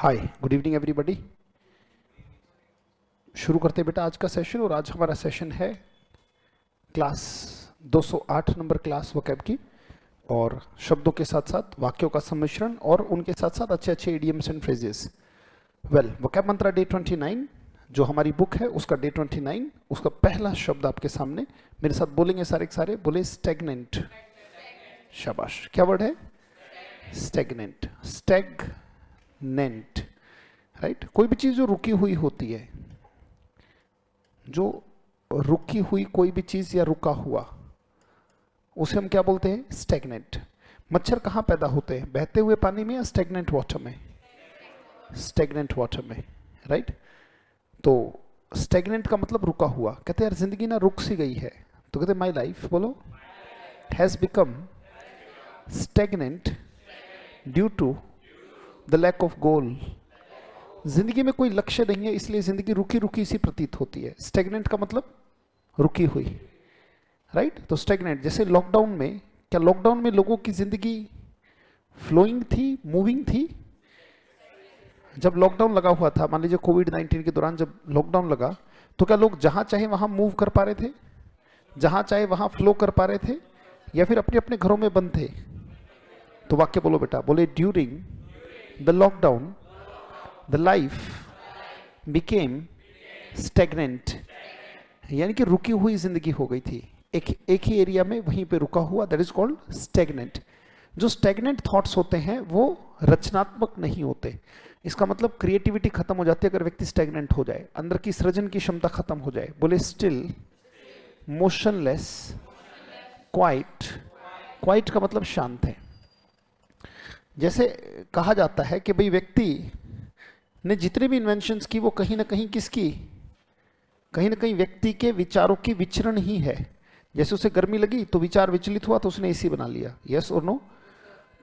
हाय, good evening everybody. शुरू करते हैं बेटा आज का सेशन। और आज हमारा सेशन है क्लास 208 नंबर क्लास वोकैब की, और शब्दों के साथ साथ वाक्यों का सम्मिश्रण और उनके साथ साथ अच्छे अच्छे idioms and phrases. Well, vocab Mantra day 29 जो हमारी बुक है उसका डे 29, उसका पहला शब्द आपके सामने मेरे साथ बोलेंगे सारे के सारे। बोले स्टैग्नेंट। शाबाश। क्या वर्ड है? स्टैग्नेंट। Stagnant, right. कोई भी चीज जो रुकी हुई होती है, जो रुकी हुई कोई भी चीज या रुका हुआ, उसे हम क्या बोलते हैं? स्टैग्नेंट। मच्छर कहाँ पैदा होते हैं? बहते हुए पानी में या स्टैग्नेंट वाटर में? स्टैग्नेंट वाटर में, राइट। तो स्टैग्नेंट का मतलब रुका हुआ। कहते हैं यार जिंदगी ना रुक सी गई है, तो कहते माई लाइफ, बोलो, has become stagnant due to the lack of goal. जिंदगी में कोई लक्ष्य नहीं है, इसलिए जिंदगी रुकी रुकी सी प्रतीत होती है। स्टैग्नेंट का मतलब रुकी हुई, राइट। तो स्टैग्नेंट, जैसे लॉकडाउन में, क्या लॉकडाउन में लोगों की जिंदगी फ्लोइंग थी, मूविंग थी? जब लॉकडाउन लगा हुआ था, मान लीजिए कोविड-19 के दौरान जब लॉकडाउन लगा, तो क्या लोग जहां चाहे वहां मूव कर पा रहे थे, जहां चाहे वहां फ्लो कर पा रहे थे, या फिर अपने अपने घरों में बंद थे? तो वाक्य बोलो बेटा। बोले during the lockdown the life became stagnant, यानी कि रुकी हुई जिंदगी हो गई थी, एक ही एरिया में वहीं पे रुका हुआ। That is called stagnant. जो स्टैग्नेंट थॉट्स होते हैं वो रचनात्मक नहीं होते। इसका मतलब क्रिएटिविटी खत्म हो जाती है अगर व्यक्ति स्टैग्नेंट हो जाए, अंदर की सृजन की क्षमता खत्म हो जाए। बोले स्टिल, मोशनलेस, क्वाइट। क्वाइट का मतलब शांत है। जैसे कहा जाता है कि भाई व्यक्ति ने जितने भी इन्वेंशंस की वो कहीं ना कहीं किसकी? कहीं ना कहीं व्यक्ति के विचारों की विचरण ही है। जैसे उसे गर्मी लगी तो विचार विचलित हुआ तो उसने एसी बना लिया। यस और नो?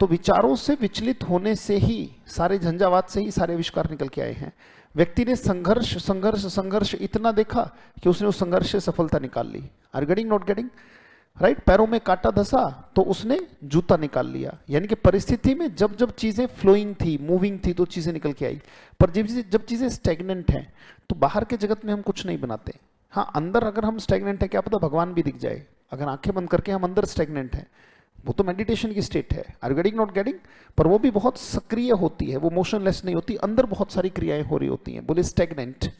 तो विचारों से विचलित होने से ही, सारे झंझावात से ही सारे आविष्कार निकल के आए हैं। व्यक्ति ने संघर्ष संघर्ष संघर्ष इतना देखा कि उसने उस संघर्ष से सफलता निकाल ली। Are getting? Not getting? Right. पैरों में कांटा धंसा तो उसने जूता निकाल लिया। यानी कि परिस्थिति में जब जब चीजें फ्लोइंग थी, मूविंग थी, तो चीजें निकल के आई। पर जब चीजें स्टैग्नेंट हैं तो बाहर के जगत में हम कुछ नहीं बनाते। हाँ, अंदर अगर हम स्टैग्नेंट है, क्या पता भगवान भी दिख जाए। अगर आंखें बंद करके हम अंदर स्टैग्नेंट है, वो तो मेडिटेशन की स्टेट है। Are getting? Not getting? पर वो भी बहुत सक्रिय होती है, वो मोशनलेस नहीं होती, अंदर बहुत सारी क्रियाएं हो रही होती हैं। बोले स्टैग्नेंट।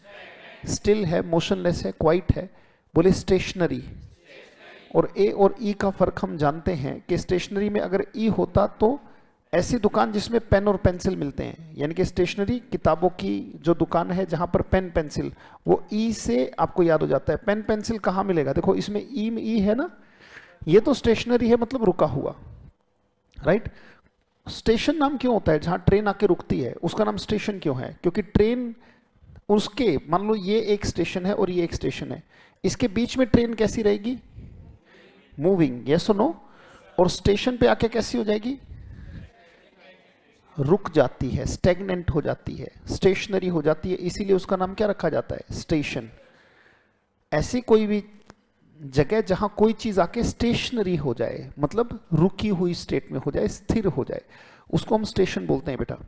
स्टिल है, मोशनलेस है, क्वाइट है। बोले स्टेशनरी। और ए और ई का फर्क हम जानते हैं कि स्टेशनरी में अगर ई होता तो ऐसी दुकान जिसमें पेन और पेंसिल मिलते हैं, यानी कि स्टेशनरी किताबों की जो दुकान है जहां पर पेन पेंसिल, वो ई से आपको याद हो जाता है। पेन पेंसिल कहाँ मिलेगा? देखो इसमें ई में ई है ना, ये तो स्टेशनरी है, मतलब रुका हुआ, राइट। स्टेशन नाम क्यों होता है? जहां ट्रेन आके रुकती है उसका नाम स्टेशन क्यों है? क्योंकि ट्रेन उसके, मान लो ये एक स्टेशन है और ये एक स्टेशन है, इसके बीच में ट्रेन कैसी रहेगी? मूविंग। यस और नो? और स्टेशन पे आके कैसी हो जाएगी? रुक जाती है, स्टैग्नेंट हो जाती है, स्टेशनरी हो जाती है। इसीलिए उसका नाम क्या रखा जाता है? स्टेशन। ऐसी कोई भी जगह जहां कोई चीज आके स्टेशनरी हो जाए, मतलब रुकी हुई स्टेट में हो जाए, स्थिर हो जाए, उसको हम स्टेशन बोलते हैं बेटा।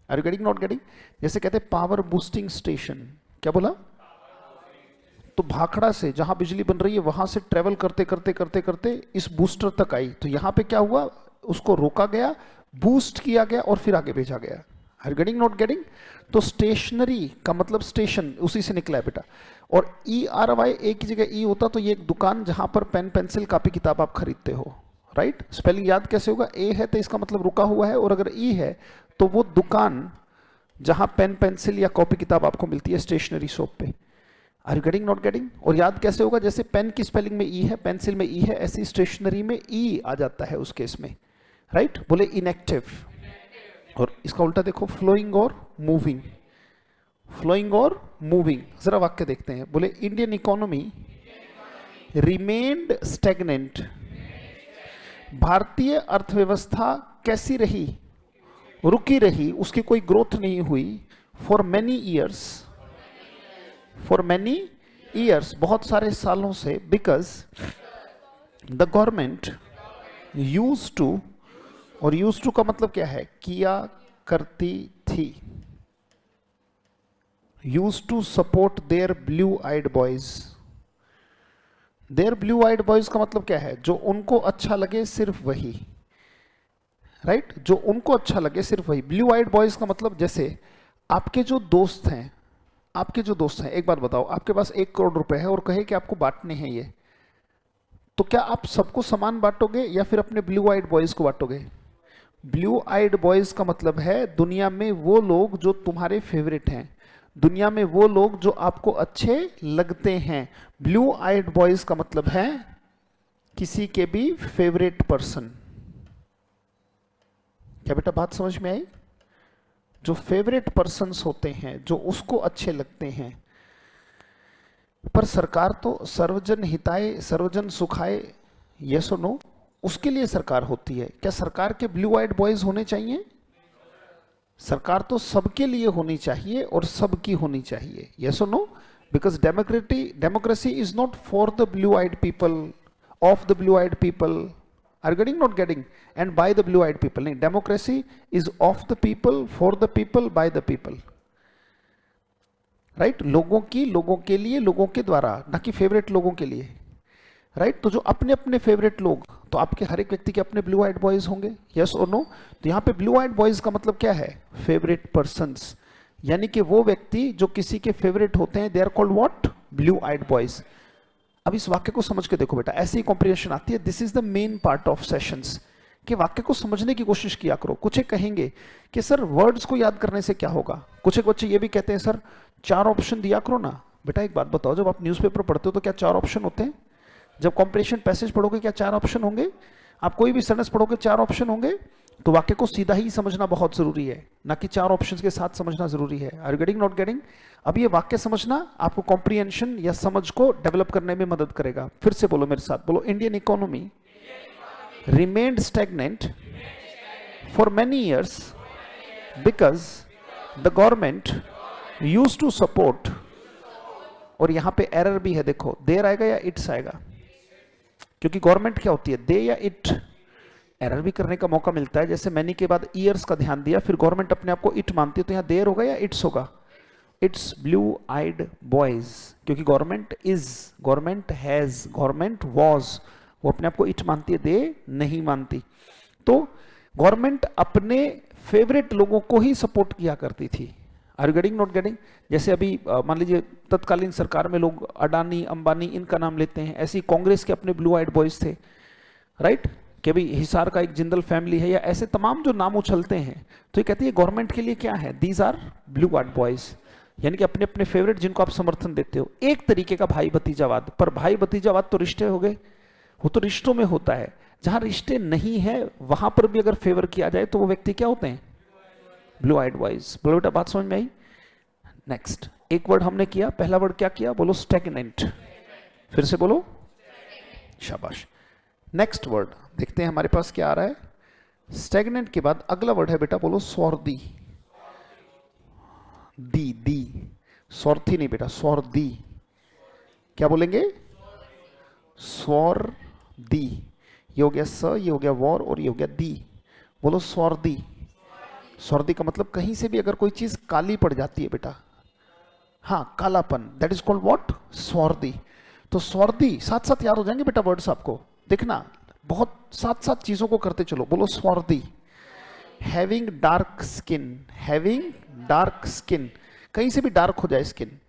Are you getting? Not getting? जैसे कहते हैं पावर बूस्टिंग स्टेशन। क्या बोला? तो भाखड़ा से जहां बिजली बन रही है वहां से ट्रेवल करते करते करते करते इस बूस्टर तक आई, तो यहां पे क्या हुआ? उसको रोका गया, बूस्ट किया गया और फिर आगे भेजा गया। Are getting? Not getting? तो स्टेशनरी का मतलब स्टेशन, उसी से निकला है बेटा। और ई आर वाई, एक ही जगह ई होता तो ये एक दुकान जहां पर पेन पेंसिल कापी किताब आप खरीदते हो, राइट। स्पेलिंग याद कैसे होगा? ए है तो इसका मतलब रुका हुआ है, और अगर ई है तो वो दुकान जहां पेन पेंसिल या कॉपी किताब आपको मिलती है, स्टेशनरी शॉप पे। Are you getting? Not getting? और याद कैसे होगा? जैसे पेन की स्पेलिंग में ई है, पेंसिल में ई है, ऐसी स्टेशनरी में ई आ जाता है उस केस में, राइट। बोले इनएक्टिव। और इसका उल्टा देखो, फ्लोइंग और मूविंग। फ्लोइंग और मूविंग। जरा वाक्य देखते हैं। बोले इंडियन इकोनॉमी रिमेन्ड स्टैग्नेंट। भारतीय अर्थव्यवस्था कैसी रही? रुकी रही, उसकी कोई ग्रोथ नहीं हुई। For many years, for many years, बहुत सारे सालों से। Because the government use to, और यूज टू का मतलब क्या है? किया करती थी। Use to support their blue eyed boys. Their blue eyed boys का मतलब क्या है? जो उनको अच्छा लगे सिर्फ वही, राइट जो उनको अच्छा लगे सिर्फ वही। ब्लू आइड बॉयज का मतलब जैसे आपके जो दोस्त हैं, आपके जो दोस्त हैं, एक बात बताओ, आपके पास 1 करोड़ रुपए है और कहे कि आपको बांटने हैं ये, तो क्या आप सबको समान बांटोगे या फिर अपने ब्लू आइड बॉयज को बांटोगे? ब्लू आइड बॉयज का मतलब है दुनिया में वो लोग जो तुम्हारे फेवरेट हैं, दुनिया में वो लोग जो आपको अच्छे लगते हैं। ब्लू आइड बॉयज का मतलब है किसी के भी फेवरेट पर्सन। क्या बेटा बात समझ में आई? जो फेवरेट पर्सन्स होते हैं, जो उसको अच्छे लगते हैं। पर सरकार तो सर्वजन हिताय सर्वजन सुखाय, ये सुनो, उसके लिए सरकार होती है। क्या सरकार के ब्लू आइड बॉयज होने चाहिए? सरकार तो सबके लिए होनी चाहिए और सबकी होनी चाहिए, ये सुनो। Because democracy is not for the blue eyed people, of the blue eyed people, are getting not getting, and by the blue eyed people. नहीं, democracy is of the people, for the people, by the people, right लोगों की, लोगों के लिए, लोगों के द्वारा, ना कि फेवरेट लोगों के लिए, राइट तो जो अपने अपने फेवरेट लोग, तो आपके हर एक व्यक्ति के अपने ब्लू आइड बॉयज होंगे, यस और नो? तो यहाँ पे ब्लू आइड बॉयज का मतलब क्या है? फेवरेट पर्सन्स, यानी कि वो व्यक्ति जो किसी के फेवरेट होते हैं, they are called what? Blue eyed boys. अब इस वाक्य को समझ के देखो बेटा, ऐसी ही कॉम्प्रिहेंशन आती है। This is the main part of sessions, कि वाक्य को समझने की कोशिश किया करो। कुछ एक कहेंगे कि सर वर्ड्स को याद करने से क्या होगा, कुछ एक बच्चे ये भी कहते हैं सर 4 ऑप्शन दिया करो ना। बेटा एक बात बताओ, जब आप न्यूज़पेपर पढ़ते हो तो क्या 4 ऑप्शन होते हैं? जब कॉम्प्रिहेंशन पैसेज पढ़ोगे क्या 4 ऑप्शन होंगे? आप कोई भी सेंटेंस पढ़ोगे 4 ऑप्शन होंगे? तो वाक्य को सीधा ही समझना बहुत जरूरी है, ना कि 4 ऑप्शंस के साथ समझना जरूरी है। Are you getting not getting? अब ये वाक्य समझना आपको कॉम्प्रिहेंशन या समझ को डेवलप करने में मदद करेगा। फिर से बोलो मेरे साथ, बोलो Indian economy remained stagnant for many years because the government used to support, और यहां पे एरर भी है, देखो देर आएगा या इट्स आएगा, क्योंकि गवर्नमेंट क्या होती है, दे या इट। एरर भी करने का मौका मिलता है, जैसे मैनी के बाद ईयर्स का ध्यान दिया, फिर गवर्नमेंट अपने आप को इट मानती है, तो यहां देर होगा या इट्स होगा? इट्स ब्लू आइड बॉयज, क्योंकि government is, government has, government was, वो अपने आप को इट मानती है, दे नहीं मानती। तो गवर्नमेंट अपने फेवरेट लोगों को ही सपोर्ट किया करती थी। Are you getting not getting? जैसे अभी मान लीजिए तत्कालीन सरकार में लोग अडानी, अंबानी, इनका नाम लेते हैं, ऐसे ही कांग्रेस के अपने ब्लू आइड बॉयज थे, राइट कि भाई हिसार का एक जिंदल फैमिली है, या ऐसे तमाम जो नाम उछलते हैं। तो ये कहती है गवर्नमेंट के लिए क्या है? These are blue eyed boys, यानी कि अपने अपने फेवरेट जिनको आप समर्थन देते हो। एक तरीके का भाई भतीजावाद, पर भाई भतीजावाद तो रिश्ते हो गए, वो तो रिश्तों में होता है। जहां रिश्ते नहीं है वहां पर भी अगर फेवर किया जाए तो वो व्यक्ति क्या होते हैं? Blue eyed boys. बोलो बेटा बात समझ में आई? नेक्स्ट एक वर्ड हमने किया, पहला वर्ड क्या किया? बोलो स्टैग्नेंट। फिर से बोलो, शाबाश। नेक्स्ट वर्ड देखते हैं हमारे पास क्या आ रहा है। स्टैग्नेंट के बाद अगला वर्ड है बेटा, बोलो स्वार्थी। दी, दी, स्वार्थी नहीं बेटा, स्वार्थी। क्या बोलेंगे? स्वर दी। ये हो गया स, ये हो गया वॉर, और ये हो गया दी। बोलो स्वार्थी। स्वार्थी का मतलब कहीं से भी अगर कोई चीज काली पड़ जाती है बेटा, हाँ कालापन, दैट इज कॉल्ड व्हाट? स्वार्थी। तो स्वार्थी साथ साथ याद हो जाएंगे बेटा वर्ड्स आपको, देखना बहुत साथ साथ चीजों को करते चलो। बोलो स्वार्थी। Having dark skin, having dark skin, कहीं से भी डार्क हो जाए स्किन,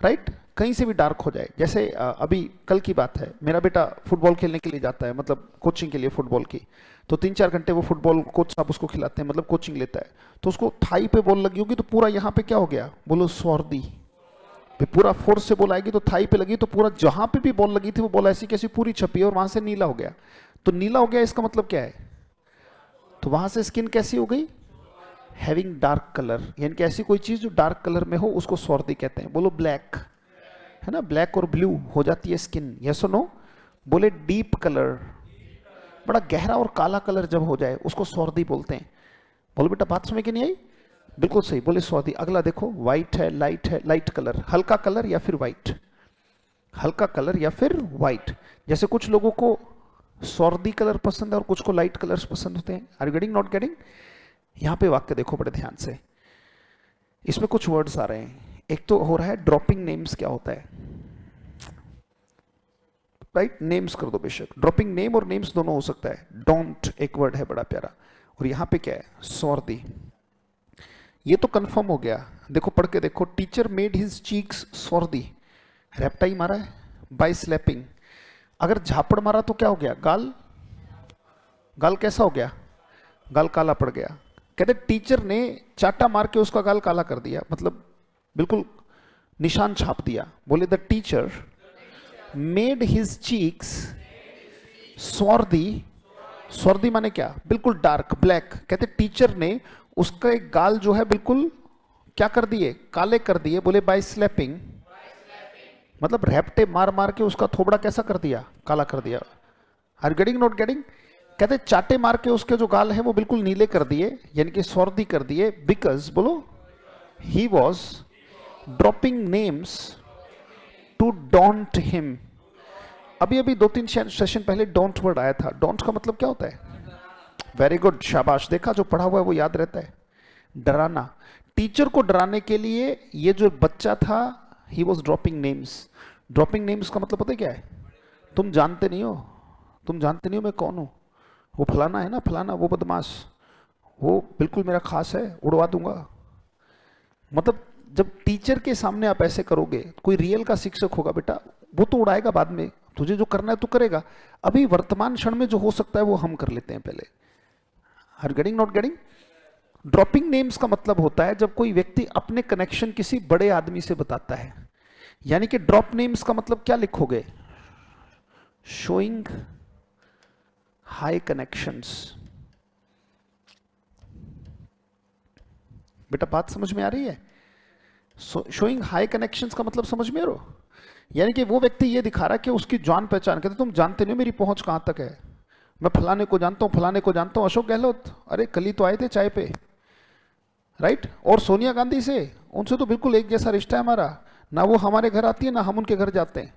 राइट कहीं से भी डार्क हो जाए। जैसे अभी कल की बात है, मेरा बेटा फुटबॉल खेलने के लिए जाता है, मतलब कोचिंग के लिए फुटबॉल की, तो 3-4 घंटे वो फुटबॉल कोच साहब उसको खिलाते हैं, मतलब कोचिंग लेता है। तो उसको थाई पे बॉल लगी होगी तो पूरा यहाँ पे क्या हो गया? बोलो स्वार्थी। पूरा फोर्स से बॉल आएगी तो थाई पे लगी, तो पूरा जहां पे भी बॉल लगी थी वो बॉल ऐसी कैसी पूरी छपी है, और वहां से नीला हो गया। तो नीला हो गया इसका मतलब क्या है? तो वहां से स्किन कैसी हो गई? हैविंग डार्क कलर, यानी कि ऐसी कोई चीज जो डार्क कलर में हो उसको स्वार्थी कहते हैं। बोलो ब्लैक, है ना, ब्लैक और ब्लू हो जाती है स्किन, यस और नो? बोले डीप कलर, बड़ा गहरा और काला कलर जब हो जाए उसको स्वार्थी बोलते हैं। बोलो बेटा बात समझ के नहीं आई? बिल्कुल सही, बोले स्वार्थी। अगला देखो, व्हाइट है, लाइट कलर, हल्का कलर या फिर व्हाइट, हल्का कलर या फिर व्हाइट। जैसे कुछ लोगों को स्वार्थी कलर पसंद है और कुछ को लाइट कलर्स पसंद होते हैं। Are you getting not getting? यहां पे वाक्य देखो बड़े ध्यान से, इसमें कुछ वर्ड्स आ रहे हैं। एक तो हो रहा है ड्रॉपिंग नेम्स, क्या होता है, राइट, नेम्स कर दो बेशक, ड्रॉपिंग नेम और नेम्स दोनों हो सकता है। डोंट एक वर्ड है बड़ा प्यारा, और यहां पे क्या है, सॉर्दी। ये तो कंफर्म हो गया, देखो पढ़ के देखो, टीचर मेड हिज चीक्स सॉर्दी, रेप्टाई मारा है बाय स्लैपिंग। अगर झापड़ मारा तो क्या हो गया, गाल, गाल कैसा हो गया, गाल काला पड़ गया। कहते टीचर ने चाटा मार के उसका गाल काला कर दिया, मतलब बिल्कुल निशान छाप दिया। बोले the teacher made his cheeks swarthy, swarthy माने क्या, बिल्कुल डार्क ब्लैक। कहते टीचर ने उसका एक गाल जो है बिल्कुल क्या कर दिए, काले कर दिए। बोले बाय स्लैपिंग, मतलब रैप्टे मार मार के उसका थोबड़ा कैसा कर दिया, काला कर दिया। Are getting not getting? कहते चाटे मार के उसके जो गाल है वो बिल्कुल नीले कर दिए, यानी कि सॉर्दी कर दिए। बिकॉज बोलो he was dropping names to daunt him. अभी अभी 2-3 सेशन पहले डोंट वर्ड आया था। डोंट का मतलब क्या होता है, वेरी गुड, शाबाश, देखा जो पढ़ा हुआ है वो याद रहता है। डराना, टीचर को डराने के लिए ये जो बच्चा था, ही was dropping names. Dropping names का मतलब पता है क्या है, तुम जानते नहीं हो, तुम जानते नहीं हो मैं कौन हूं, वो फलाना है ना, फलाना, वो बदमाश, वो बिल्कुल मेरा खास है, उड़वा दूंगा। मतलब जब टीचर के सामने आप ऐसे करोगे, कोई रियल का शिक्षक होगा बेटा, वो तो उड़ाएगा बाद में, तुझे जो करना है तू करेगा, अभी वर्तमान क्षण में जो हो सकता है वो हम कर लेते हैं पहले। Are getting not getting? Dropping names का मतलब होता है जब कोई व्यक्ति अपने कनेक्शन किसी बड़े आदमी से बताता है। यानी कि ड्रॉप नेम्स का मतलब क्या लिखोगे, शोइंग हाई कनेक्शंस। बेटा बात समझ में आ रही है? शोइंग हाई कनेक्शंस का मतलब समझ में आ रहा हो? यानी कि वो व्यक्ति ये दिखा रहा है कि उसकी जान पहचान, कहते तुम जानते नहीं हो मेरी पहुंच कहां तक है, मैं फलाने को जानता हूं, फलाने को जानता हूं, अशोक गहलोत, अरे कल ही तो आए थे चाय पे, राइट, और सोनिया गांधी से, उनसे तो बिल्कुल एक जैसा रिश्ता है हमारा, ना वो हमारे घर आती है ना हम उनके घर जाते हैं।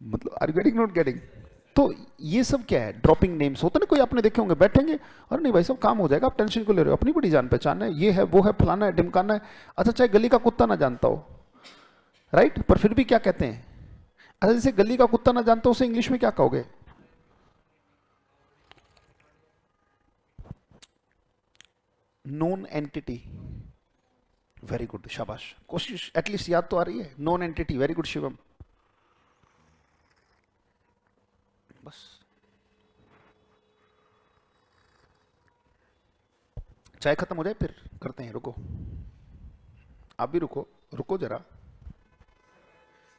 मतलब आर गेटिंग नॉट गेटिंग? तो ये सब क्या है, ड्रॉपिंग नेम्स होता ना, कोई आपने देखे होंगे बैठेंगे, अरे नहीं भाई सब काम हो जाएगा, आप टेंशन क्यों ले रहे हो, अपनी बड़ी जान पहचान है, ये है वो है, फलाना है ढिमकाना है। अच्छा चाहे गली का कुत्ता ना जानता हो, राइट, पर फिर भी क्या कहते हैं, अच्छा जैसे गली का कुत्ता ना जानता हो उसे इंग्लिश में क्या कहोगे, नोन एंटिटी। वेरी गुड, शाबाश, कोशिश एटलीस्ट याद तो आ रही है, known entity, very good Shivam. बस चाय खत्म हो जाए फिर करते हैं, रुको, आप भी रुको, रुको जरा।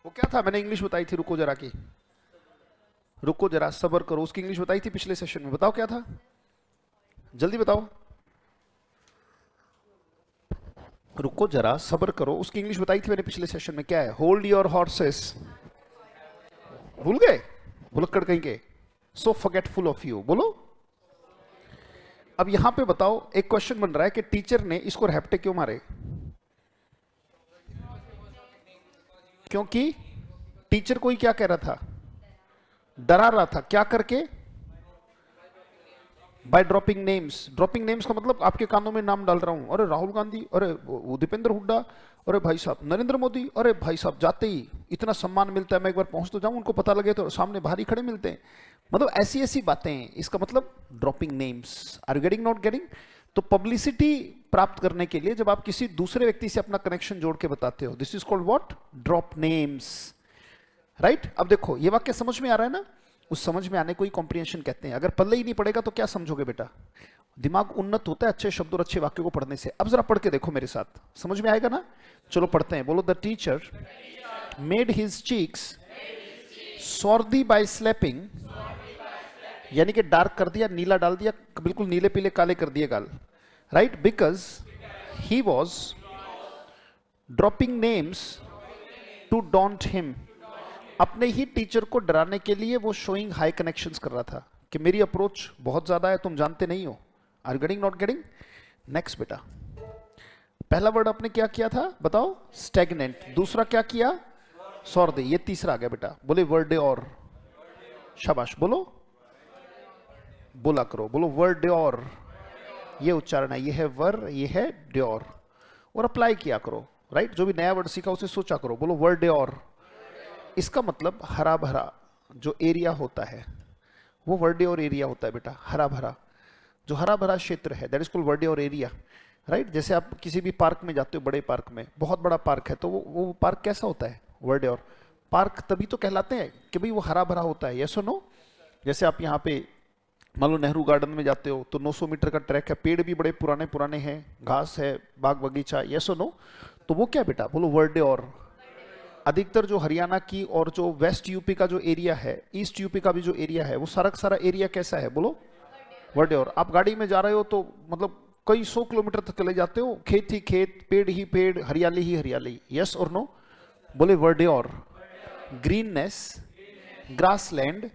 वो क्या था, मैंने इंग्लिश बताई थी रुको जरा की, रुको जरा सब्र करो, उसकी इंग्लिश बताई थी पिछले सेशन में, बताओ क्या था, जल्दी बताओ, रुको जरा सब्र करो, उसकी इंग्लिश बताई थी मैंने पिछले सेशन में, क्या है, होल्ड योर हॉर्सेस। भूल गए, भुलक्कड़ कहीं के, सो फॉरगेटफुल ऑफ यू, बोलो। अब यहां पे बताओ, एक क्वेश्चन बन रहा है कि टीचर ने इसको रैप्टे क्यों मारे, क्योंकि टीचर को ही क्या कह रहा था, डरा रहा था, क्या करके, by dropping names. Dropping names का मतलब आपके कानों में नाम डाल रहा हूं, अरे राहुल गांधी, अरे दीपेंद्र हुड्डा, अरे भाई साहब नरेंद्र मोदी, अरे भाई साहब जाते ही इतना सम्मान मिलता है, मैं एक बार पहुंच तो जाऊं, उनको पता लगे तो सामने बाहर ही खड़े मिलते हैं, मतलब ऐसी ऐसी बातें, इसका मतलब dropping names. Are getting not getting? तो पब्लिसिटी प्राप्त करने के लिए जब आप किसी दूसरे व्यक्ति से अपना कनेक्शन जोड़ के बताते हो, this is called what, drop names, right. अब देखो ये वाक्य समझ में आ रहा है ना, उस समझ में आने को ही कॉम्प्रिहेंशन कहते हैं। अगर पल्ले ही नहीं पड़ेगा तो क्या समझोगे बेटा, दिमाग उन्नत होता है अच्छे शब्द और अच्छे वाक्यों को पढ़ने से। अब जरा पढ़ के देखो मेरे साथ, समझ में आएगा ना, चलो पढ़ते हैं, बोलो the teacher made his cheeks swarthy by slapping, यानी कि डार्क कर दिया, नीला डाल दिया, बिल्कुल नीले पीले काले कर दिए गाल, right, because he was dropping names to daunt him. अपने ही टीचर को डराने के लिए वो शोइंग हाई कनेक्शंस कर रहा था कि मेरी अप्रोच बहुत ज्यादा है, तुम जानते नहीं हो। Are getting not getting? Next बेटा, पहला वर्ड आपने क्या किया था बताओ, स्टैग्नेंट, दूसरा क्या किया, सॉर्दी, ये तीसरा आ गया बेटा, बोले वर्ड और, शाबाश, बोलो, बोला करो, बोलो वर्ड और, ये उच्चारण है, ये है वर, ये है ड्योर, और अप्लाई किया करो, राइट। जो भी नया वर्ड सीखा उसे सोचा करो, बोलो वर्ड्योर। इसका मतलब हरा भरा जो एरिया होता है वो वर्ड्योर एरिया होता है बेटा, हरा भरा, जो हरा भरा क्षेत्र है that is called verdure area, right. जैसे आप किसी भी पार्क में जाते हो, बड़े पार्क में, बहुत बड़ा पार्क है, तो वो पार्क कैसा होता है, वर्ड्योर पार्क। तभी तो कहलाते हैं कि भाई वो हरा भरा होता है, यस और नो। जैसे आप यहाँ पे मान लो नेहरू गार्डन में जाते हो तो 900 मीटर का ट्रैक है, पेड़ भी बड़े पुराने पुराने हैं, घास है, बाग बगीचा, यस और नो। तो वो क्या बेटा, बोलो वर्ड्योर। अधिकतर जो हरियाणा की और जो वेस्ट यूपी का जो एरिया है, ईस्ट यूपी का भी जो एरिया है, वो सारा एरिया कैसा है, बोलो वर्ड्योर। आप गाड़ी में जा रहे हो तो मतलब कई 100 किलोमीटर तक चले जाते हो, खेत ही खेत, पेड़ ही पेड़, हरियाली ही हरियाली, यस और नो, बोले वर्ड्योर। ग्रीननेस, ग्रासलैंड,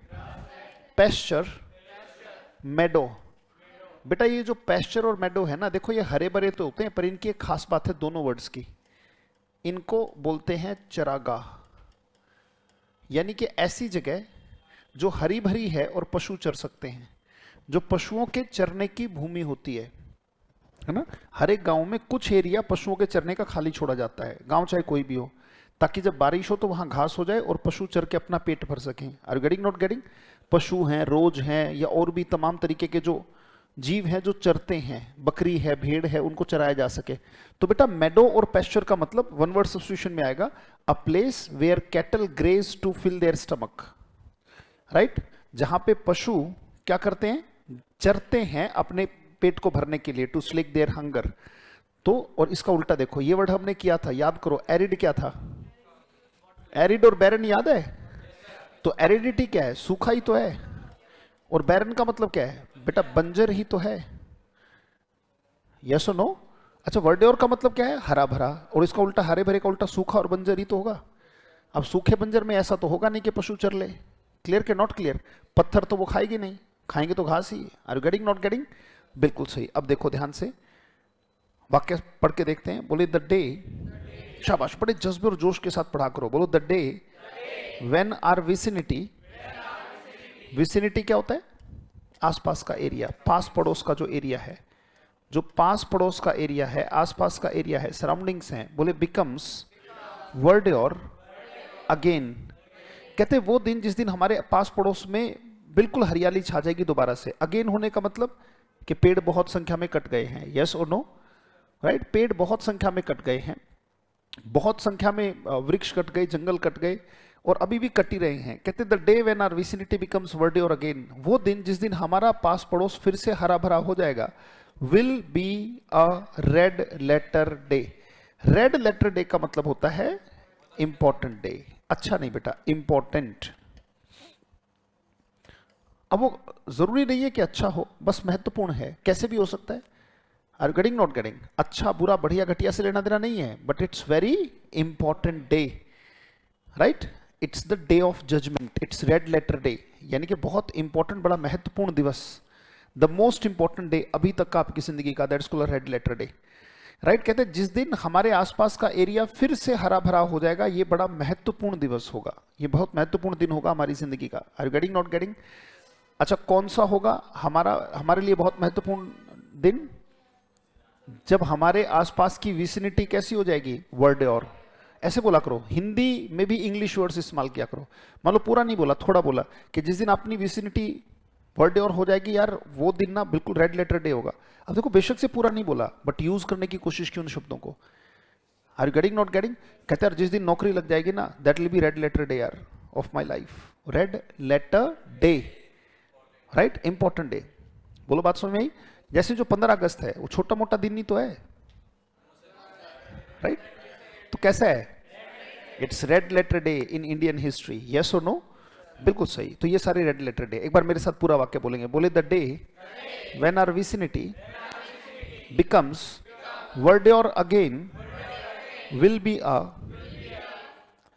पेस्चर, मेडो। बेटा ये जो पेस्चर और मेडो है ना, देखो ये हरे भरे तो होते हैं, पर इनकी एक खास बात है दोनों वर्ड्स की, इनको बोलते हैं चरागाह, यानी कि ऐसी जगह जो हरी भरी है और पशु चर सकते हैं, जो पशुओं के चरने की भूमि होती है ना। हर एक गांव में कुछ एरिया पशुओं के चरने का खाली छोड़ा जाता है, गांव चाहे कोई भी हो, ताकि जब बारिश हो तो वहां घास हो जाए और पशु चर के अपना पेट भर सकें। Are getting not getting? पशु हैं, रोज हैं, या और भी तमाम तरीके के जो जीव हैं जो चरते हैं, बकरी है, भेड़ है, उनको चराया जा सके। तो बेटा मेडो और पेस्चर का मतलब वन वर्ड सब्स्टिट्यूशन में आएगा, a place where cattle graze to fill their stomach, right. जहां पे पशु क्या करते हैं, चरते हैं अपने पेट को भरने के लिए, टू स्लेक देयर हंगर। तो और इसका उल्टा देखो, ये वर्ड हमने किया था, याद करो, एरिड क्या था, एरिड और बैरन याद है। तो एरिडिटी क्या है, सूखा ही तो है, और बैरन का मतलब क्या है बेटा, बंजर ही तो है, यस और नो। अच्छा वर्ड्योर का मतलब क्या है, हरा भरा, और इसका उल्टा, हरे भरे का उल्टा सूखा और बंजर ही तो होगा। अब सूखे बंजर में ऐसा तो होगा नहीं कि पशु चर ले, क्लियर के नॉट क्लियर। पत्थर तो वो खाएगी नहीं, खाएंगे तो घास ही। Are you getting not getting? बिल्कुल सही। अब देखो ध्यान से, वाक्य पढ़ के देखते हैं। बोले द डे, शाबाश, बड़े जज्बे और जोश के साथ पढ़ा करो। बोलो the day when are vicinity, vicinity क्या होता है, आसपास का एरिया, पास पड़ोस का जो एरिया है, जो पास पड़ोस का एरिया है, आसपास का एरिया है, सराउंडिंग्स हैं, बोले बिकम्स वर्ड्योर अगेन। कहते वो दिन जिस दिन हमारे पास पड़ोस में बिल्कुल हरियाली छा जाएगी दोबारा से। अगेन होने का मतलब कि पेड़ बहुत संख्या में कट गए हैं, यस और नो, राइट। पेड़ बहुत संख्या में कट गए हैं, बहुत संख्या में वृक्ष कट गए, जंगल कट गए, और अभी भी कट ही रहे हैं। कहते the day when our vicinity becomes verdure again, वो दिन जिस दिन हमारा पास पड़ोस फिर से हरा भरा हो जाएगा, will be a red letter day. Red letter day का मतलब होता है इंपॉर्टेंट डे। अच्छा नहीं बेटा, इंपॉर्टेंट। अब वो जरूरी नहीं है कि अच्छा हो, बस महत्वपूर्ण है, कैसे भी हो सकता है। Are getting not getting? अच्छा बुरा बढ़िया घटिया से लेना देना नहीं है, but it's very important day, right. It's the day of judgement, it's red letter day, यानी कि बहुत इंपॉर्टेंट, बड़ा महत्वपूर्ण दिवस, द मोस्ट इंपॉर्टेंट डे अभी तक का आपकी जिंदगी का, that's called red letter day, right. कहते हैं जिस दिन हमारे आसपास का एरिया फिर से हरा भरा हो जाएगा, ये बड़ा महत्वपूर्ण दिवस होगा, ये बहुत महत्वपूर्ण दिन होगा हमारी जिंदगी का। Are you getting not getting? अच्छा कौन सा होगा हमारे लिए बहुत महत्वपूर्ण दिन? जब हमारे आसपास की विसिनिटी कैसी हो जाएगी, वर्ड्योर। ऐसे बोला करो, हिंदी में भी इंग्लिश वर्ड्स इस्तेमाल किया करो। मान लो पूरा नहीं बोला, थोड़ा बोला कि जिस दिन अपनी विसिनिटी वर्ड्योर हो जाएगी, यार वो दिन ना बिल्कुल रेड लेटर डे होगा। अब देखो बेशक से पूरा नहीं बोला, बट यूज करने की कोशिश की उन शब्दों को। Are you getting not getting? कहते हैं जिस दिन नौकरी लग जाएगी ना, that will be red letter day यार of my life, red letter day, right, important day. बोलो बात समझ में आई? जैसे जो 15 अगस्त है वो छोटा मोटा दिन नहीं तो है, राइट। तो कैसा है, it's red letter day in Indian history, yes और नो? बिल्कुल सही। तो ये सारे रेड लेटर डे, एक बार मेरे साथ पूरा वाक्य बोलेंगे। बोले the day when our vicinity becomes verdure again will be a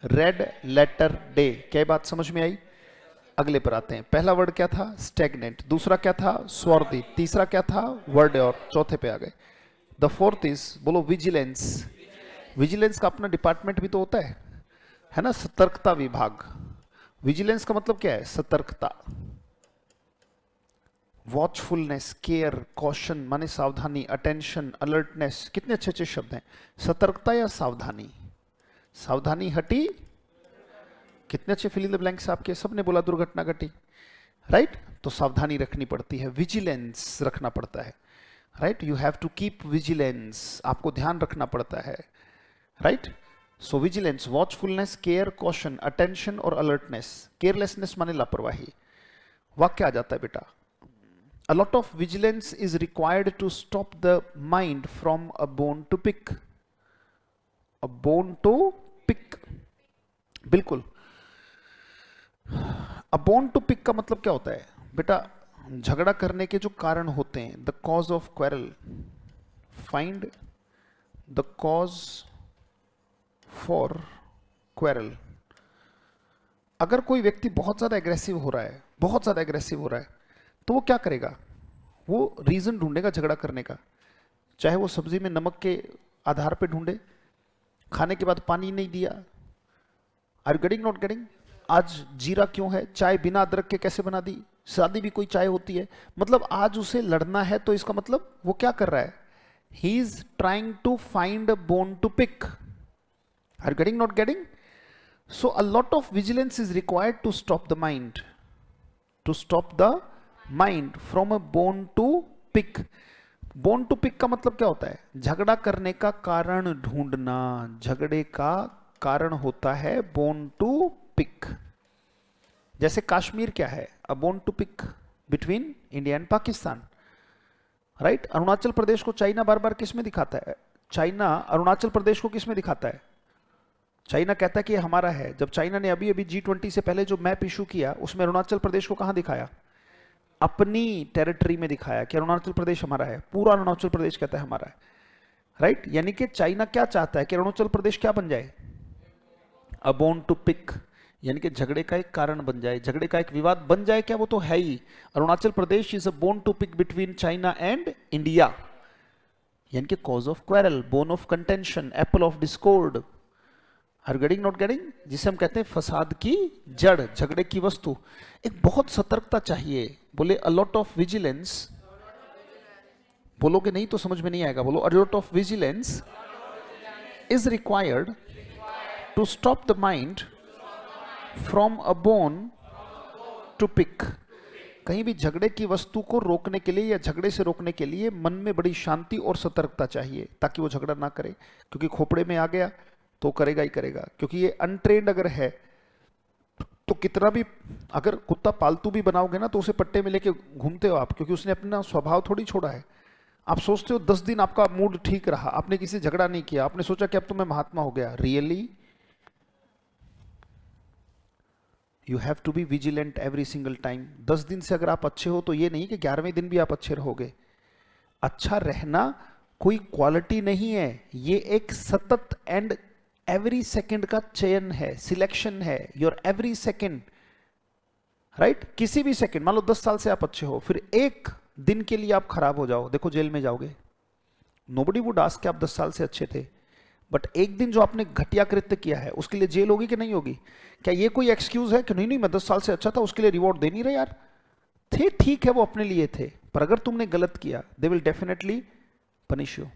red letter day. क्या बात समझ में आई? अगले पर आते हैं। पहला वर्ड क्या था, स्टैग्नेंट। दूसरा क्या था, स्वार्थी। तीसरा क्या था, वर्ड्योर। चौथे पे आ गए। द फोर्थ इज, बोलो विजिलेंस। विजिलेंस का अपना डिपार्टमेंट भी तो होता है ना, सतर्कता विभाग। विजिलेंस का मतलब क्या है, सतर्कता। वॉचफुलनेस, केयर, कॉशन माने सावधानी, अटेंशन, अलर्टनेस, कितने अच्छे अच्छे शब्द हैं। सतर्कता या सावधानी, सावधानी हटी, कितने अच्छे फिल इन द ब्लैंक्स आपके, सबने बोला दुर्घटना घटी, राइट। तो सावधानी रखनी पड़ती है, विजिलेंस रखना पड़ता है, right. You have to keep vigilance, आपको ध्यान रखना पड़ता है, right. So vigilance, watchfulness, care, caution, attention और अलर्टनेस। केयरलेसनेस माने लापरवाही। वाक्य आ जाता है बेटा, a lot of vigilance is required to stop the mind from a bone to pick, a bone to pick, बिल्कुल। a bone to pick का मतलब क्या होता है बेटा, झगड़ा करने के जो कारण होते हैं, the cause of quarrel, find the cause for quarrel। अगर कोई व्यक्ति बहुत ज्यादा एग्रेसिव हो रहा है, बहुत ज्यादा एग्रेसिव हो रहा है, तो वो क्या करेगा, वो रीजन ढूंढेगा झगड़ा करने का। चाहे वो सब्जी में नमक के आधार पे ढूंढे, खाने के बाद पानी नहीं दिया, are you getting not getting, आज जीरा क्यों है, चाय बिना अदरक के कैसे बना दी, शादी भी कोई चाय होती है, मतलब आज उसे लड़ना है, तो इसका मतलब वो क्या कर रहा है, he is trying to find a bone to pick. Are you getting not getting. So a lot of vigilance is required to stop the mind, to stop the mind from a bone to pick. Bone to pick का मतलब क्या होता है, झगड़ा करने का कारण ढूंढना, झगड़े का कारण होता है बोन टू पिक। जैसे कश्मीर क्या है, a bone to pick between India and Pakistan, right. Arunachal Pradesh को चाइना बार बार किस में दिखाता है, चाइना अरुणाचल प्रदेश को किस में दिखाता है, चाइना कहता है कि ये हमारा है। जब चाइना ने अभी अभी G20 से पहले जो मैप इशू किया, उसमें अरुणाचल प्रदेश को कहां दिखाया, अपनी टेरिटरी में दिखाया कि अरुणाचल प्रदेश हमारा है, पूरा अरुणाचल प्रदेश कहता है हमारा है, राइट। यानी कि चाइना क्या चाहता है कि अरुणाचल प्रदेश क्या बन जाए, अ बोन टू पिक, यानी कि झगड़े का एक कारण बन जाए, झगड़े का एक विवाद बन जाए, क्या वो तो है ही। Arunachal Pradesh is a bone to pick between China and India, यानी कि cause of quarrel, bone of contention, apple of discord, are getting not getting, जिसे हम कहते हैं फसाद की जड़, झगड़े की वस्तु। एक बहुत सतर्कता चाहिए, बोले अ लॉट ऑफ विजिलेंस, बोलोगे नहीं तो समझ में नहीं आएगा, बोलो a lot of vigilance is required to stop the mind from a bone to pick. कहीं भी झगड़े की वस्तु को रोकने के लिए या झगड़े से रोकने के लिए मन में बड़ी शांति और सतर्कता चाहिए, ताकि वो झगड़ा ना करे, क्योंकि खोपड़े में आ गया तो करेगा ही करेगा। क्योंकि ये अनट्रेंड अगर है तो कितना भी, अगर कुत्ता पालतू भी बनाओगे ना तो उसे पट्टे में लेके घूमते हो आप, क्योंकि उसने अपना स्वभाव थोड़ी छोड़ा है। आप सोचते हो 10 दिन आपका मूड ठीक रहा, आपने किसी से झगड़ा नहीं किया, आपने सोचा कि अब तो मैं महात्मा हो गया, really you have to be vigilant every single time. 10 दिन से अगर आप अच्छे हो तो ये नहीं कि 11वें दिन भी आप अच्छे रहोगे। अच्छा रहना कोई क्वालिटी नहीं है, ये एक सतत एंड एवरी सेकंड का चयन है, सिलेक्शन है, योर एवरी सेकंड, राइट। किसी भी सेकंड, मान लो 10 साल से आप अच्छे हो, फिर एक दिन के लिए आप खराब हो जाओ, देखो जेल में जाओगे। नोबडी वुड आस्क कि आप 10 साल से अच्छे थे, बट एक दिन जो आपने घटिया कृत्य किया है उसके लिए जेल होगी कि नहीं होगी। क्या ये कोई एक्सक्यूज है कि नहीं नहीं मैं 10 साल से अच्छा था, उसके लिए रिवॉर्ड दे नहीं रहे यार, थे ठीक है वो अपने लिए थे, पर अगर तुमने गलत किया they will definitely punish you,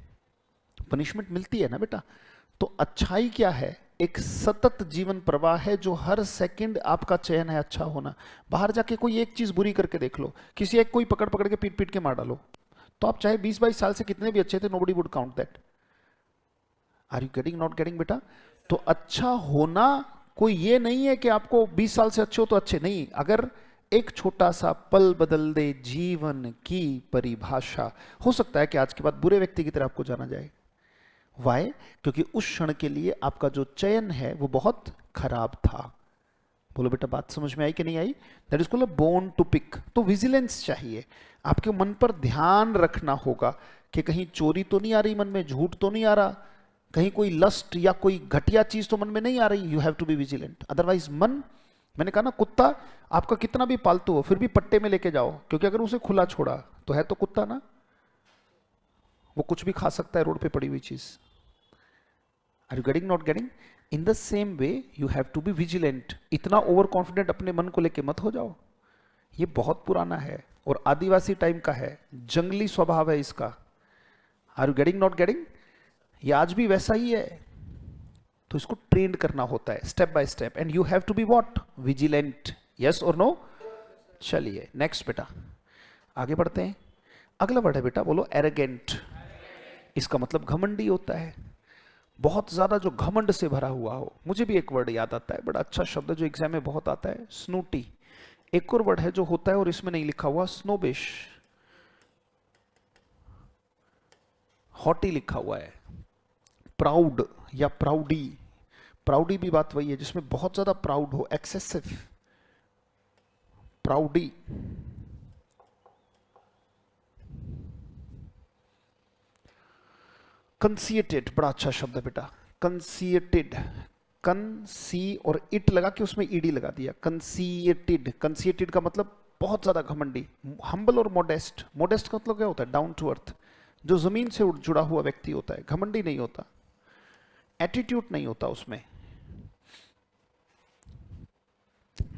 punishment मिलती है ना बेटा। तो अच्छाई क्या है, एक सतत जीवन प्रवाह है, जो हर सेकंड आपका चयन है अच्छा होना। बाहर जाके कोई एक चीज बुरी करके देख लो, किसी एक कोई पकड़ पकड़ के पीट पीट के मार डालो, तो आप चाहे 20-22 साल से कितने भी अच्छे थे, nobody would count that. Are you getting not getting बेटा। तो अच्छा होना कोई ये नहीं है कि आपको 20 साल से अच्छे हो तो अच्छे नहीं, अगर एक छोटा सा पल बदल दे जीवन की परिभाषा, हो सकता है कि आज के बाद बुरे व्यक्ति की तरह आपको जाना जाए। वाई? क्योंकि उस क्षण के लिए आपका जो चयन है वो बहुत खराब था। बोलो बेटा बात समझ में आई कि नहीं आई? That is called bone to pick. तो विजिलेंस चाहिए, आपके मन पर ध्यान रखना होगा कि कहीं चोरी तो नहीं आ रही मन में, झूठ तो नहीं आ रहा, कहीं कोई लस्ट या कोई घटिया चीज तो मन में नहीं आ रही। You have to be vigilant, otherwise मन, मैंने कहा ना कुत्ता आपका कितना भी पालतू हो फिर भी पट्टे में लेके जाओ, क्योंकि अगर उसे खुला छोड़ा तो है तो कुत्ता ना, वो कुछ भी खा सकता है रोड पे पड़ी हुई चीज। Are you getting not getting? In the same way you have to be vigilant. इतना ओवर कॉन्फिडेंट अपने मन को लेके मत हो जाओ ये बहुत पुराना है और आदिवासी टाइम का है, जंगली स्वभाव है इसका। Are you getting, not getting? ये आज भी वैसा ही है। तो इसको ट्रेन करना होता है step by step, and you have to be what, vigilant. Yes और नो? चलिए नेक्स्ट बेटा, आगे बढ़ते हैं। अगला वर्ड है बेटा, बोलो एरोगेंट। इसका मतलब घमंडी होता है, बहुत ज्यादा जो घमंड से भरा हुआ हो। मुझे भी एक वर्ड याद आता है, बड़ा अच्छा शब्द है जो एग्जाम में बहुत आता है, स्नूटी। एक और वर्ड है जो होता है और इसमें नहीं लिखा हुआ, स्नोबिश। हॉटी लिखा हुआ है। प्राउड या प्राउडी, प्राउडी भी बात वही है जिसमें बहुत ज्यादा प्राउड हो, एक्सेसिव, प्राउडी। कंसिएटेड, बड़ा अच्छा शब्द है बेटा, कंसिएटेड। कन सी और इट लगा के उसमें ईडी लगा दिया, कंसिएटेड। कंसिएटेड का मतलब बहुत ज्यादा घमंडी। हम्बल और मोडेस्ट, मोडेस्ट का मतलब क्या होता है, डाउन टू अर्थ, जो जमीन से जुड़ा हुआ व्यक्ति होता है, घमंडी नहीं होता, एटीट्यूड नहीं होता उसमें,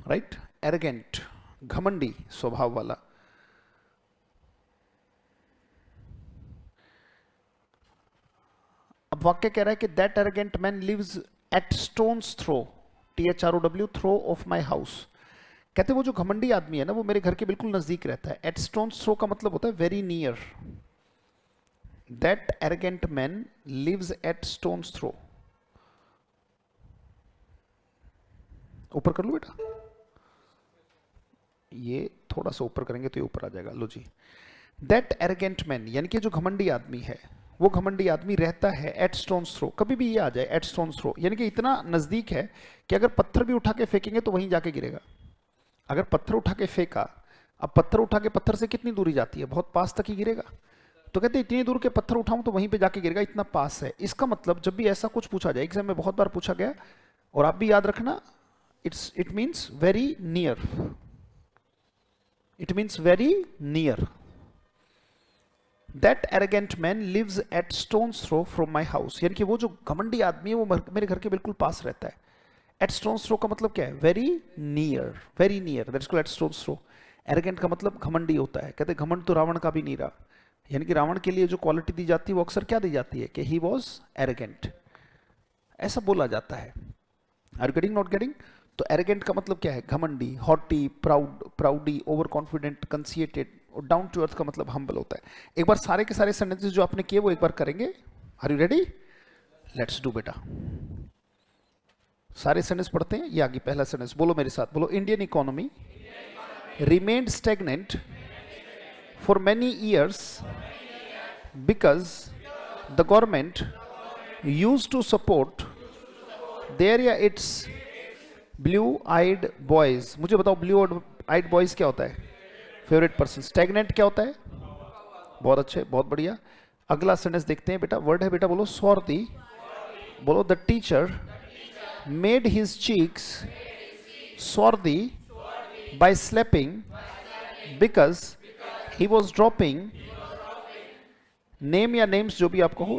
राइट। एरोगेंट, घमंडी स्वभाव वाला। अब वाक्य कह रहा है कि that arrogant man lives at stone's throw, THROW, throw of my house. कहते वो जो घमंडी आदमी है ना, वो मेरे घर के बिल्कुल नजदीक रहता है। एट स्टोन्स थ्रो का मतलब होता है very near. That arrogant man lives at stone's throw. ऊपर कर लो बेटा, ये थोड़ा सा ऊपर करेंगे तो ये ऊपर आ जाएगा। लो जी, दैट एरोगेंट मैन, यानी कि जो घमंडी आदमी है, वो घमंडी आदमी रहता है एट स्टोन्स थ्रो। कभी भी ये आ जाए एट स्टोन्स थ्रो, यानी कि इतना नजदीक है कि अगर पत्थर भी उठा के फेंकेंगे तो वहीं जाके गिरेगा। अगर पत्थर उठा के फेंका, अब पत्थर उठा के पत्थर से कितनी दूरी जाती है, बहुत पास तक ही गिरेगा। तो कहते इतनी दूर के पत्थर उठाऊं तो वहीं पे जाके गिरेगा, इतना पास है। इसका मतलब जब भी ऐसा कुछ पूछा जाए, एग्जाम में बहुत बार पूछा गया और आप भी याद रखना, it means very near, it means very near. That arrogant man lives at stone's throw from my house, यानी कि वो जो घमंडी आदमी है वो मेरे घर के बिल्कुल पास रहता है। एट स्टोन्स थ्रो का मतलब क्या है, very near, very near, that's called at stone's throw. Arrogant का मतलब घमंडी होता है। कहते घमंड तो रावण का भी नहीं रहा, यानी कि रावण के लिए जो क्वालिटी दी जाती है वो अक्सर क्या दी जाती है कि ही वॉज एरोगेंट, ऐसा बोला जाता है। Are you getting, not getting? तो एरोगेंट का मतलब क्या है, घमंडी, haughty, proud, proudy, over confident, conceited. और डाउन टू अर्थ का मतलब हम्बल होता है। एक बार सारे के सारे सेंटेंसेस जो आपने किए वो एक बार करेंगे। Are you ready? Let's do बेटा। सारे सेंटेंस पढ़ते हैं। ये आगे पहला सेंटेंस बोलो मेरे साथ, बोलो Indian economy remained stagnant for many years because the government used to support their या its blue-eyed boys। मुझे बताओ blue-eyed boys क्या होता है, फेवरेट पर्सन। स्टैग्नेंट क्या होता है, बहुत अच्छे, बहुत बढ़िया। अगला सेंटेंस देखते हैं बेटा, वर्ड है बेटा, बोलो swarthy। बोलो the teacher made his cheeks swarthy by slapping because he was dropping name या names जो भी आपको हो,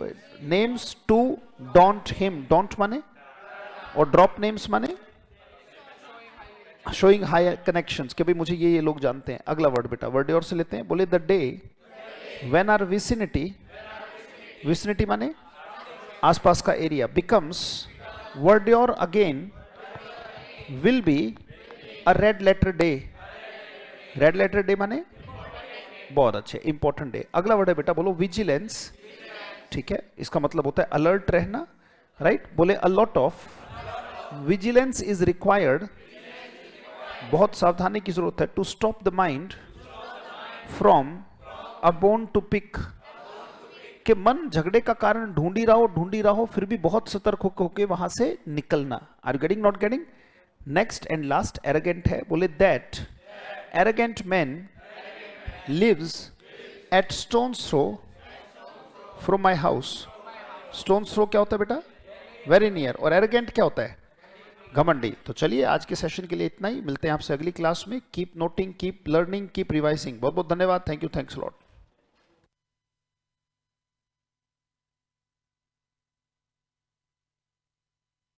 names to daunt him। daunt माने और drop names माने showing higher connections, कि भाई मुझे ये लोग जानते हैं। अगला वर्ड बेटा, वर्ड और से लेते हैं। बोले the day when our vicinity, vicinity माने आसपास का एरिया, becomes word और again will be a red letter day। Red letter day माने बहुत अच्छे, इंपॉर्टेंट डे। अगला वर्ड है बेटा, बोलो विजिलेंस। ठीक है, इसका मतलब होता है अलर्ट रहना, राइट। बोले a lot of vigilance is required, बहुत सावधानी की जरूरत है, to stop the mind from a bone to pick, कि मन झगड़े का कारण ढूंढ ही रहा हो फिर भी बहुत सतर्क होकर वहां से निकलना। Are you getting, not getting? Next and last arrogant है। बोले that arrogant man lives at stone's throw from my house. Stone's throw क्या होता है बेटा, वेरी नियर। और एरोगेंट क्या होता है, घमंडी। तो चलिए आज के सेशन के लिए इतना ही, मिलते हैं आपसे अगली क्लास में। Keep noting, keep learning, keep revising. बहुत बहुत धन्यवाद, thank you, thanks a lot.